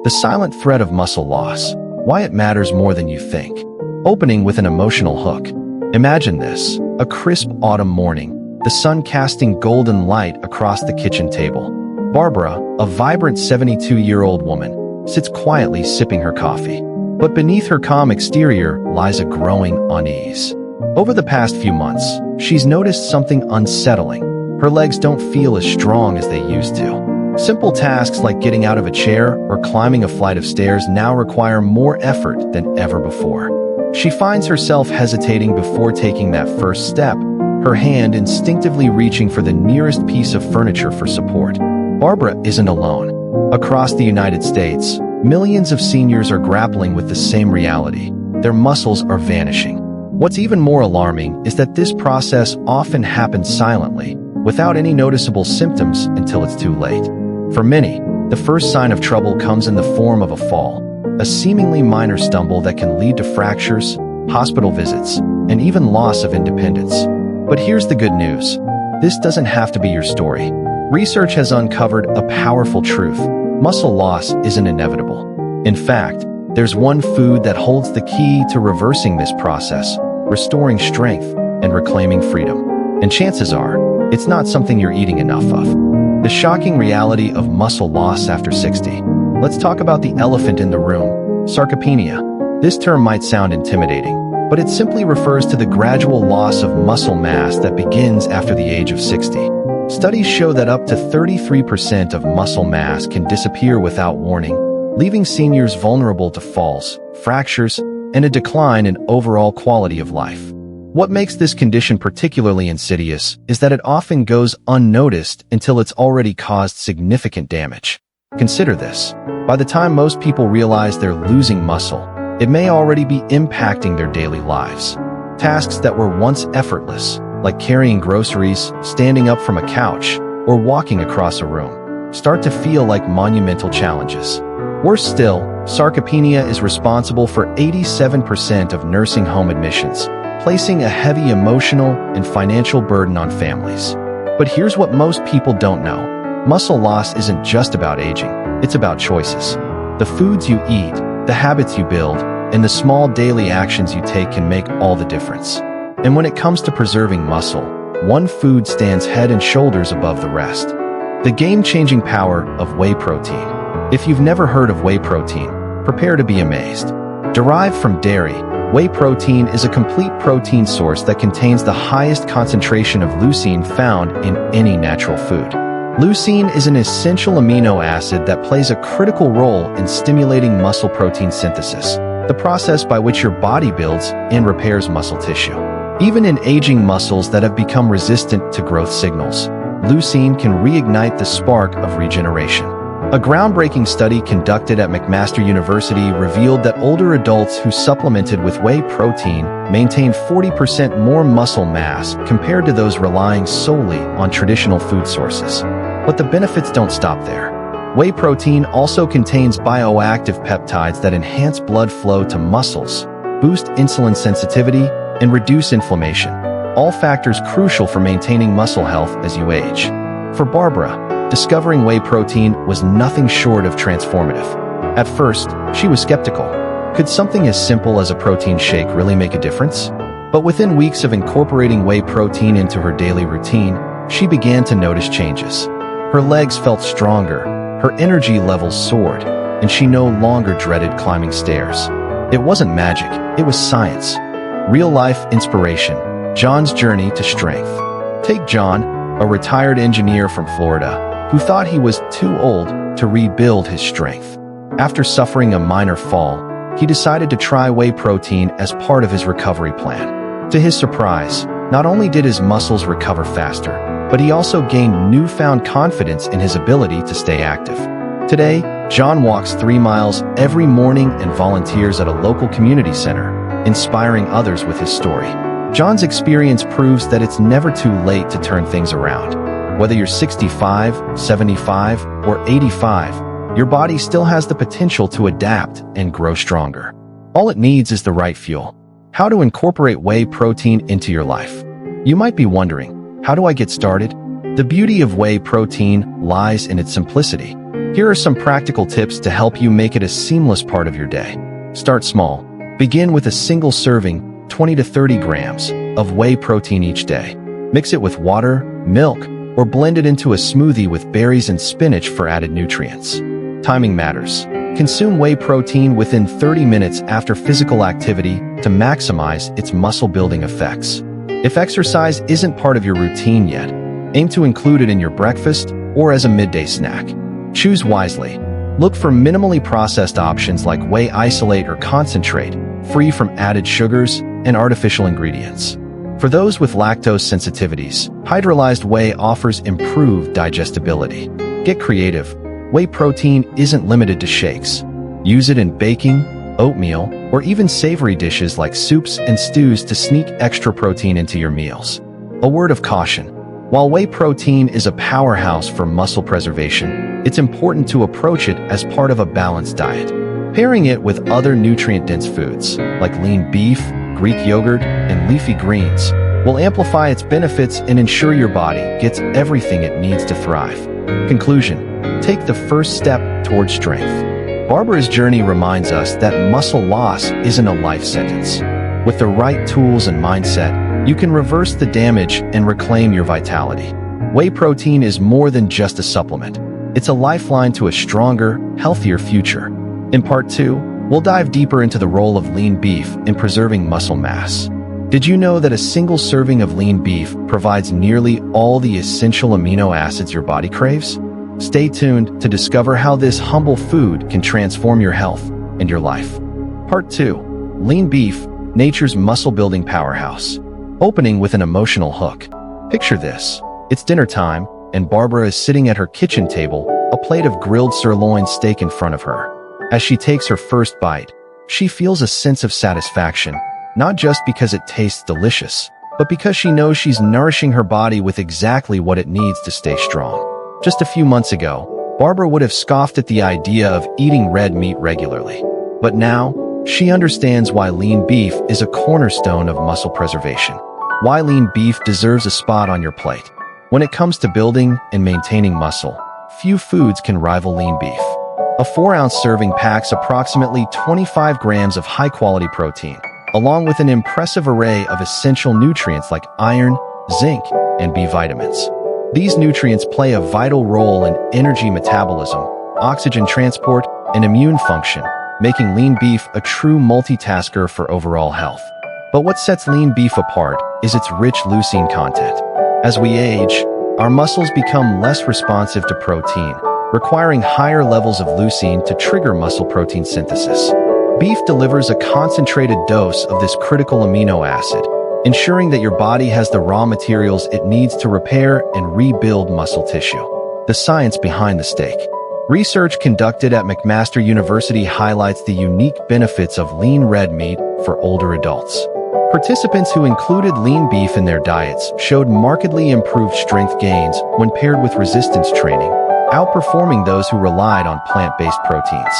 The silent threat of muscle loss. Why it matters more than you think. Opening with an emotional hook. Imagine this, a crisp autumn morning, the sun casting golden light across the kitchen table. Barbara, a vibrant 72-year-old woman, sits quietly sipping her coffee. But beneath her calm exterior lies a growing unease. Over the past few months, she's noticed something unsettling. Her legs don't feel as strong as they used to. Simple tasks like getting out of a chair or climbing a flight of stairs now require more effort than ever before. She finds herself hesitating before taking that first step, her hand instinctively reaching for the nearest piece of furniture for support. Barbara isn't alone. Across the United States, millions of seniors are grappling with the same reality. Their muscles are vanishing. What's even more alarming is that this process often happens silently, without any noticeable symptoms until it's too late. For many, the first sign of trouble comes in the form of a fall, a seemingly minor stumble that can lead to fractures, hospital visits, and even loss of independence. But here's the good news. This doesn't have to be your story. Research has uncovered a powerful truth. Muscle loss isn't inevitable. In fact, there's one food that holds the key to reversing this process, restoring strength and reclaiming freedom. And chances are, it's not something you're eating enough of. The shocking reality of muscle loss after 60. Let's talk about the elephant in the room, sarcopenia. This term might sound intimidating, but it simply refers to the gradual loss of muscle mass that begins after the age of 60. Studies show that up to 33% of muscle mass can disappear without warning, leaving seniors vulnerable to falls, fractures, and a decline in overall quality of life. What makes this condition particularly insidious is that it often goes unnoticed until it's already caused significant damage. Consider this. By the time most people realize they're losing muscle, it may already be impacting their daily lives. Tasks that were once effortless, like carrying groceries, standing up from a couch, or walking across a room, start to feel like monumental challenges. Worse still, sarcopenia is responsible for 87% of nursing home admissions, placing a heavy emotional and financial burden on families. But here's what most people don't know. Muscle loss isn't just about aging, it's about choices. The foods you eat, the habits you build, and the small daily actions you take can make all the difference. And when it comes to preserving muscle, one food stands head and shoulders above the rest. The game-changing power of whey protein. If you've never heard of whey protein, prepare to be amazed. Derived from dairy, whey protein is a complete protein source that contains the highest concentration of leucine found in any natural food. Leucine is an essential amino acid that plays a critical role in stimulating muscle protein synthesis, the process by which your body builds and repairs muscle tissue. Even in aging muscles that have become resistant to growth signals, leucine can reignite the spark of regeneration. A groundbreaking study conducted at McMaster University revealed that older adults who supplemented with whey protein maintained 40% more muscle mass compared to those relying solely on traditional food sources. But the benefits don't stop there. Whey protein also contains bioactive peptides that enhance blood flow to muscles, boost insulin sensitivity, and reduce inflammation, all factors crucial for maintaining muscle health as you age. For Barbara, discovering whey protein was nothing short of transformative. At first, she was skeptical. Could something as simple as a protein shake really make a difference? But within weeks of incorporating whey protein into her daily routine, she began to notice changes. Her legs felt stronger, her energy levels soared, and she no longer dreaded climbing stairs. It wasn't magic, it was science. Real-life inspiration, John's journey to strength. Take John, a retired engineer from Florida, who thought he was too old to rebuild his strength. After suffering a minor fall, he decided to try whey protein as part of his recovery plan. To his surprise, not only did his muscles recover faster, but he also gained newfound confidence in his ability to stay active. Today, John walks 3 miles every morning and volunteers at a local community center, inspiring others with his story. John's experience proves that it's never too late to turn things around. Whether you're 65, 75, or 85, your body still has the potential to adapt and grow stronger. All it needs is the right fuel. How to incorporate whey protein into your life. You might be wondering, how do I get started? The beauty of whey protein lies in its simplicity. Here are some practical tips to help you make it a seamless part of your day. Start small. Begin with a single serving, 20 to 30 grams, of whey protein each day. Mix it with water, milk, or blend it into a smoothie with berries and spinach for added nutrients. Timing matters. Consume whey protein within 30 minutes after physical activity to maximize its muscle-building effects. If exercise isn't part of your routine yet, aim to include it in your breakfast or as a midday snack. Choose wisely. Look for minimally processed options like whey isolate or concentrate, free from added sugars and artificial ingredients. For those with lactose sensitivities, hydrolyzed whey offers improved digestibility. Get creative. Whey protein isn't limited to shakes. Use it in baking, oatmeal, or even savory dishes like soups and stews to sneak extra protein into your meals. A word of caution. While whey protein is a powerhouse for muscle preservation, it's important to approach it as part of a balanced diet. Pairing it with other nutrient-dense foods, like lean beef, Greek yogurt, and leafy greens, will amplify its benefits and ensure your body gets everything it needs to thrive. Conclusion. Take the first step towards strength. Barbara's journey reminds us that muscle loss isn't a life sentence. With the right tools and mindset, you can reverse the damage and reclaim your vitality. Whey protein is more than just a supplement. It's a lifeline to a stronger, healthier future. In Part 2, we'll dive deeper into the role of lean beef in preserving muscle mass. Did you know that a single serving of lean beef provides nearly all the essential amino acids your body craves? Stay tuned to discover how this humble food can transform your health and your life. Part 2. Lean beef, nature's muscle-building powerhouse. Opening with an emotional hook. Picture this. It's dinner time, and Barbara is sitting at her kitchen table, a plate of grilled sirloin steak in front of her. As she takes her first bite, she feels a sense of satisfaction, not just because it tastes delicious, but because she knows she's nourishing her body with exactly what it needs to stay strong. Just a few months ago, Barbara would have scoffed at the idea of eating red meat regularly. But now, she understands why lean beef is a cornerstone of muscle preservation. Why lean beef deserves a spot on your plate. When it comes to building and maintaining muscle, few foods can rival lean beef. A 4-ounce serving packs approximately 25 grams of high-quality protein, along with an impressive array of essential nutrients like iron, zinc, and B vitamins. These nutrients play a vital role in energy metabolism, oxygen transport, and immune function, making lean beef a true multitasker for overall health. But what sets lean beef apart is its rich leucine content. As we age, our muscles become less responsive to protein, requiring higher levels of leucine to trigger muscle protein synthesis. Beef delivers a concentrated dose of this critical amino acid, ensuring that your body has the raw materials it needs to repair and rebuild muscle tissue. The science behind the steak. Research conducted at McMaster University highlights the unique benefits of lean red meat for older adults. Participants who included lean beef in their diets showed markedly improved strength gains when paired with resistance training, outperforming those who relied on plant-based proteins.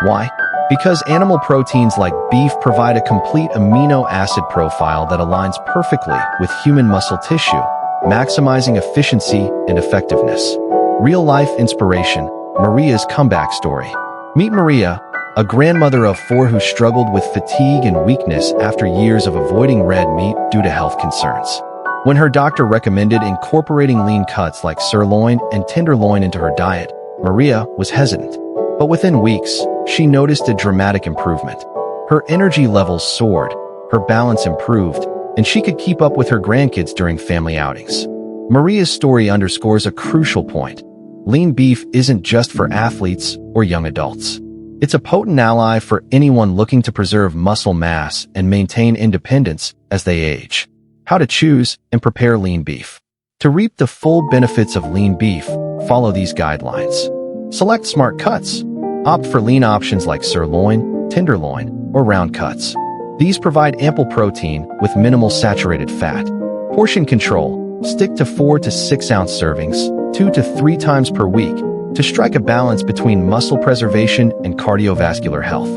Why? Because animal proteins like beef provide a complete amino acid profile that aligns perfectly with human muscle tissue, maximizing efficiency and effectiveness. Real-life inspiration, Maria's comeback story. Meet Maria, a grandmother of 4 who struggled with fatigue and weakness after years of avoiding red meat due to health concerns. When her doctor recommended incorporating lean cuts like sirloin and tenderloin into her diet, Maria was hesitant. But within weeks, she noticed a dramatic improvement. Her energy levels soared, her balance improved, and she could keep up with her grandkids during family outings. Maria's story underscores a crucial point. Lean beef isn't just for athletes or young adults. It's a potent ally for anyone looking to preserve muscle mass and maintain independence as they age. How to choose and prepare lean beef. To reap the full benefits of lean beef, follow these guidelines. Select smart cuts. Opt for lean options like sirloin, tenderloin, or round cuts. These provide ample protein with minimal saturated fat. Portion control. Stick to 4 to 6 ounce servings, 2 to 3 times per week, to strike a balance between muscle preservation and cardiovascular health.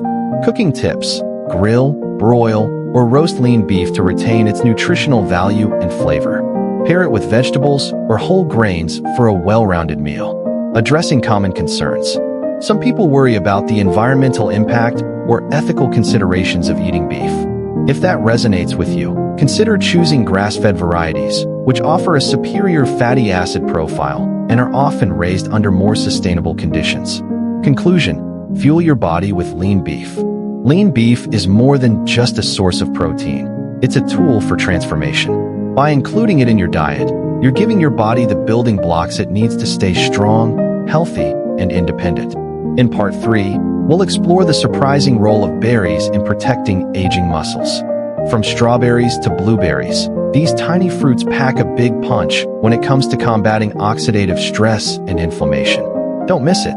Cooking tips. Grill, broil, or roast lean beef to retain its nutritional value and flavor. Pair it with vegetables or whole grains for a well-rounded meal. addressing common concerns. Some people worry about the environmental impact or ethical considerations of eating beef. If that resonates with you, consider choosing grass-fed varieties, which offer a superior fatty acid profile and are often raised under more sustainable conditions. Conclusion: fuel your body with lean beef. Lean beef is more than just a source of protein. It's a tool for transformation. By including it in your diet, you're giving your body the building blocks it needs to stay strong, healthy, and independent. In Part 3, we'll explore the surprising role of berries in protecting aging muscles. From strawberries to blueberries, these tiny fruits pack a big punch when it comes to combating oxidative stress and inflammation. Don't miss it.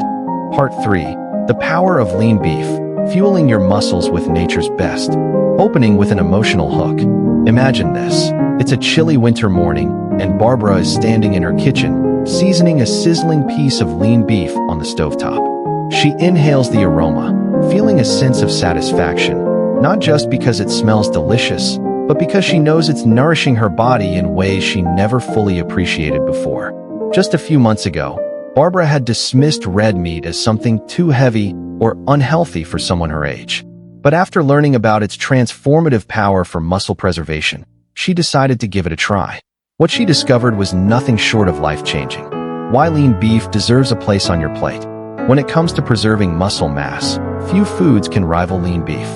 Part 3, the power of lean beef, fueling your muscles with nature's best. Opening with an emotional hook. Imagine this. It's a chilly winter morning, and Barbara is standing in her kitchen, seasoning a sizzling piece of lean beef on the stovetop. She inhales the aroma, feeling a sense of satisfaction, not just because it smells delicious, but because she knows it's nourishing her body in ways she never fully appreciated before. Just a few months ago, Barbara had dismissed red meat as something too heavy or unhealthy for someone her age. But after learning about its transformative power for muscle preservation, she decided to give it a try. What she discovered was nothing short of life-changing. Why lean beef deserves a place on your plate. When it comes to preserving muscle mass, few foods can rival lean beef.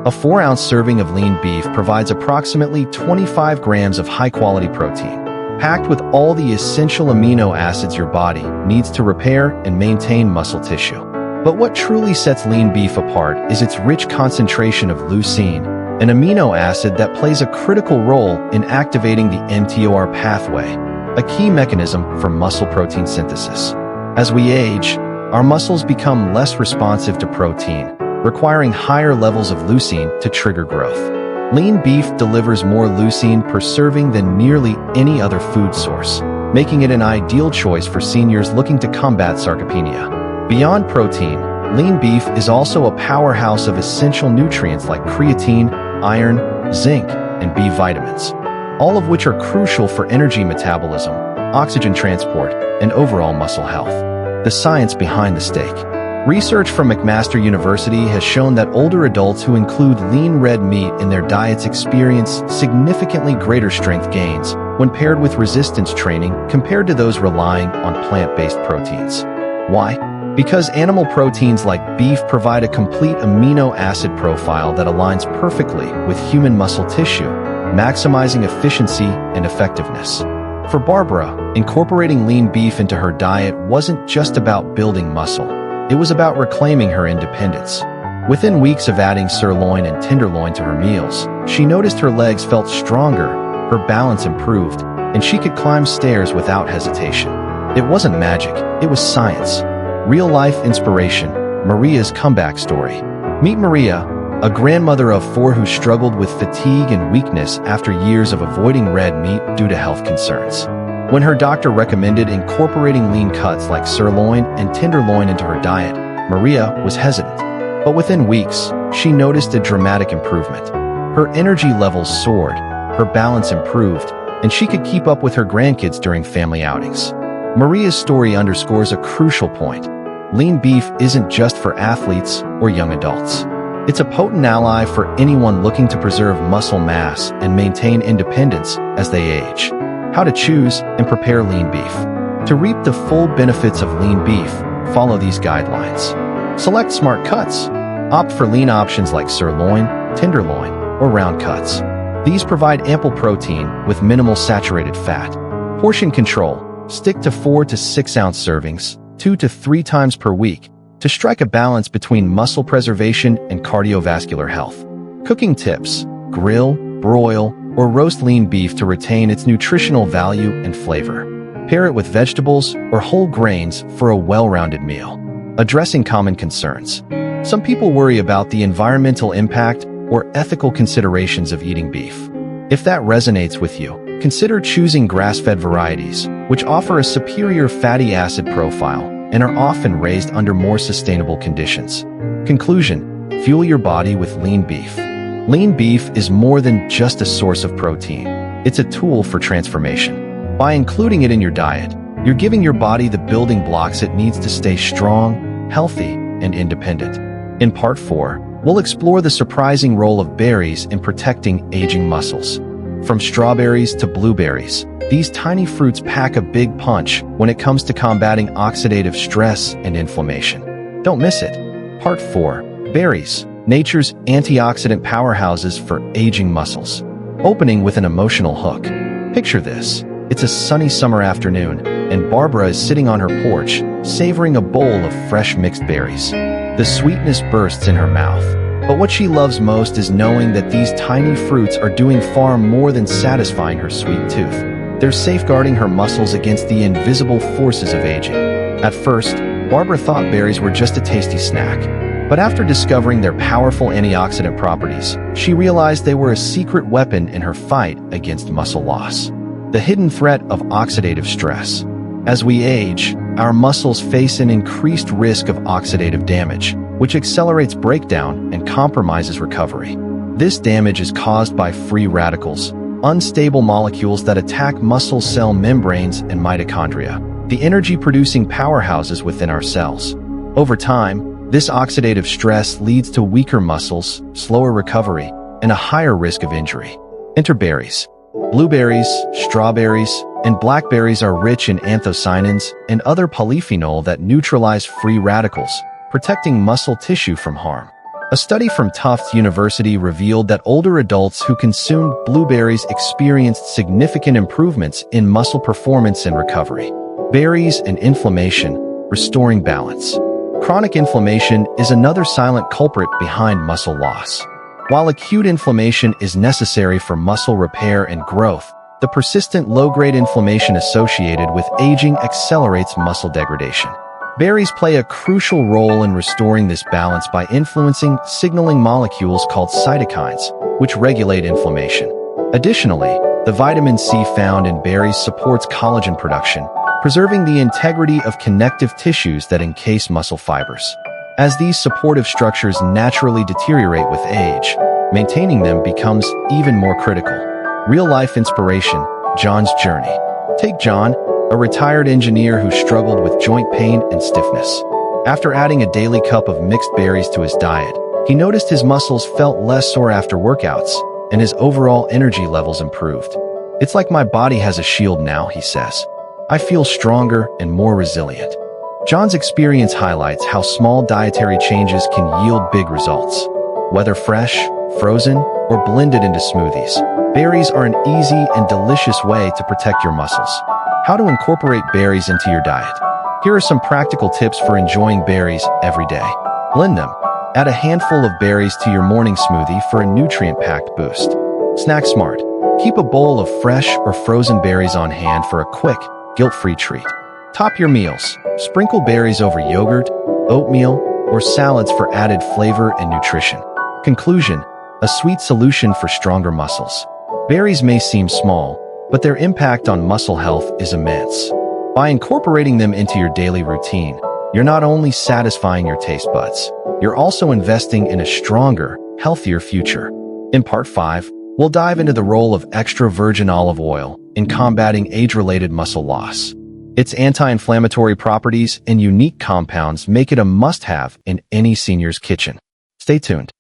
A 4-ounce serving of lean beef provides approximately 25 grams of high-quality protein, packed with all the essential amino acids your body needs to repair and maintain muscle tissue. But what truly sets lean beef apart is its rich concentration of leucine, an amino acid that plays a critical role in activating the mTOR pathway, a key mechanism for muscle protein synthesis. As we age, our muscles become less responsive to protein, requiring higher levels of leucine to trigger growth. Lean beef delivers more leucine per serving than nearly any other food source, making it an ideal choice for seniors looking to combat sarcopenia. Beyond protein, lean beef is also a powerhouse of essential nutrients like creatine, iron, zinc, and B vitamins, all of which are crucial for energy metabolism, oxygen transport, and overall muscle health. The science behind the steak. Research from McMaster University has shown that older adults who include lean red meat in their diets experience significantly greater strength gains when paired with resistance training compared to those relying on plant-based proteins. Why? Because animal proteins like beef provide a complete amino acid profile that aligns perfectly with human muscle tissue, maximizing efficiency and effectiveness. For Barbara, incorporating lean beef into her diet wasn't just about building muscle. It was about reclaiming her independence. Within weeks of adding sirloin and tenderloin to her meals, she noticed her legs felt stronger, her balance improved, and she could climb stairs without hesitation. It wasn't magic, it was science. Real-life inspiration, Maria's comeback story. Meet Maria, a grandmother of 4 who struggled with fatigue and weakness after years of avoiding red meat due to health concerns. When her doctor recommended incorporating lean cuts like sirloin and tenderloin into her diet, Maria was hesitant. But within weeks, she noticed a dramatic improvement. Her energy levels soared, her balance improved, and she could keep up with her grandkids during family outings. Maria's story underscores a crucial point. Lean beef isn't just for athletes or young adults. It's a potent ally for anyone looking to preserve muscle mass and maintain independence as they age. How to choose and prepare lean beef. To reap the full benefits of lean beef, follow these guidelines. Select smart cuts. Opt for lean options like sirloin, tenderloin, or round cuts. These provide ample protein with minimal saturated fat. Portion control. Stick to 4 to 6 ounce servings, 2 to 3 times per week, to strike a balance between muscle preservation and cardiovascular health. Cooking tips. Grill, broil, or roast lean beef to retain its nutritional value and flavor. Pair it with vegetables or whole grains for a well-rounded meal. Addressing common concerns. Some people worry about the environmental impact or ethical considerations of eating beef. If that resonates with you, consider choosing grass-fed varieties, which offer a superior fatty acid profile and are often raised under more sustainable conditions. Conclusion: fuel your body with lean beef. Lean beef is more than just a source of protein. It's a tool for transformation. By including it in your diet, You're giving your body the building blocks it needs to stay strong, healthy, and independent. In Part 4, we'll explore the surprising role of berries in protecting aging muscles. From strawberries to blueberries, these tiny fruits pack a big punch when it comes to combating oxidative stress and inflammation. Don't miss it. Part 4. Berries, nature's antioxidant powerhouses for aging muscles. Opening with an emotional hook. Picture this. It's a sunny summer afternoon, and Barbara is sitting on her porch, savoring a bowl of fresh mixed berries. The sweetness bursts in her mouth, but what she loves most is knowing that these tiny fruits are doing far more than satisfying her sweet tooth. They're safeguarding her muscles against the invisible forces of aging. At first, Barbara thought berries were just a tasty snack, but after discovering their powerful antioxidant properties, she realized they were a secret weapon in her fight against muscle loss. The hidden threat of oxidative stress. As we age, our muscles face an increased risk of oxidative damage, which accelerates breakdown and compromises recovery. This damage is caused by free radicals, unstable molecules that attack muscle cell membranes and mitochondria, the energy-producing powerhouses within our cells. Over time, this oxidative stress leads to weaker muscles, slower recovery, and a higher risk of injury. Enter berries. Blueberries, strawberries, and blackberries are rich in anthocyanins and other polyphenol that neutralize free radicals, protecting muscle tissue from harm. A study from Tufts University revealed that older adults who consumed blueberries experienced significant improvements in muscle performance and recovery. Berries and inflammation, restoring balance. Chronic inflammation is another silent culprit behind muscle loss. While acute inflammation is necessary for muscle repair and growth, the persistent low-grade inflammation associated with aging accelerates muscle degradation. Berries play a crucial role in restoring this balance by influencing signaling molecules called cytokines, which regulate inflammation. Additionally, the vitamin C found in berries supports collagen production, preserving the integrity of connective tissues that encase muscle fibers. As these supportive structures naturally deteriorate with age, maintaining them becomes even more critical. Real-life inspiration, John's journey. Take John, a retired engineer who struggled with joint pain and stiffness. After adding a daily cup of mixed berries to his diet, he noticed his muscles felt less sore after workouts, and his overall energy levels improved. "It's like my body has a shield now," he says. "I feel stronger and more resilient." John's experience highlights how small dietary changes can yield big results. Whether fresh, frozen, or blended into smoothies, berries are an easy and delicious way to protect your muscles. How to incorporate berries into your diet. Here are some practical tips for enjoying berries every day. Blend them. Add a handful of berries to your morning smoothie for a nutrient-packed boost. Snack smart. Keep a bowl of fresh or frozen berries on hand for a quick, guilt-free treat. Top your meals. Sprinkle berries over yogurt, oatmeal, or salads for added flavor and nutrition. Conclusion: a sweet solution for stronger muscles. Berries may seem small, but their impact on muscle health is immense. By incorporating them into your daily routine, you're not only satisfying your taste buds, you're also investing in a stronger, healthier future. In Part 5, we'll dive into the role of extra virgin olive oil in combating age-related muscle loss. Its anti-inflammatory properties and unique compounds make it a must-have in any senior's kitchen. Stay tuned.